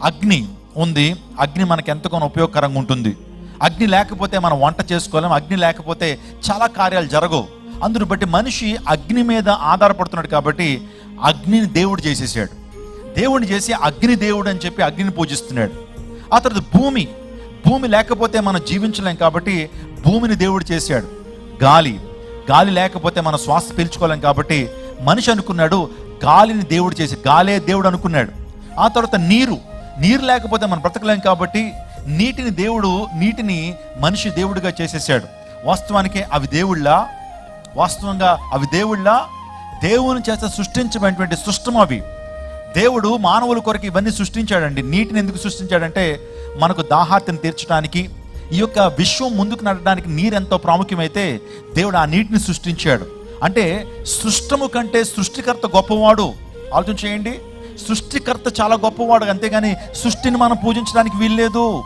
అగ్ని ఉంది. అగ్ని మనకు ఎంతగానో ఉపయోగకరంగా ఉంటుంది. అగ్ని లేకపోతే మనం వంట చేసుకోలేం. అగ్ని లేకపోతే చాలా కార్యాలు జరగవు. అందును బట్టి మనిషి అగ్ని మీద ఆధారపడుతున్నాడు కాబట్టి అగ్నిని దేవుడు చేసేసాడు. దేవుడిని చేసి అగ్ని దేవుడు అని చెప్పి అగ్నిని పూజిస్తున్నాడు. ఆ తర్వాత భూమి లేకపోతే మనం జీవించలేం కాబట్టి భూమిని దేవుడు చేశాడు. గాలి లేకపోతే మనం శ్వాస పీల్చుకోలేం కాబట్టి మనిషి అనుకున్నాడు గాలిని దేవుడు చేసి గాలే దేవుడు అనుకున్నాడు. ఆ తర్వాత నీరు లేకపోతే మనం బ్రతకలేం కాబట్టి నీటిని మనిషి దేవుడిగా చేసేసాడు. వాస్తవంగా అవి దేవుళ్ళ దేవుని చేత సృష్టించబడినటువంటి సృష్టం అవి. దేవుడు మానవుల కొరకు ఇవన్నీ సృష్టించాడండి. నీటిని ఎందుకు సృష్టించాడంటే మనకు దాహార్తిని తీర్చడానికి, ఈ యొక్క విశ్వం ముందుకు నడడానికి నీరు ఎంతో ప్రాముఖ్యమైతే దేవుడు ఆ నీటిని సృష్టించాడు. అంటే సృష్టము కంటే సృష్టికర్త గొప్పవాడు. ఆలోచన చేయండి, సృష్టికర్త చాలా గొప్పవాడు, అంతేగాని సృష్టిని మనం పూజించడానికి వీల్లేదు.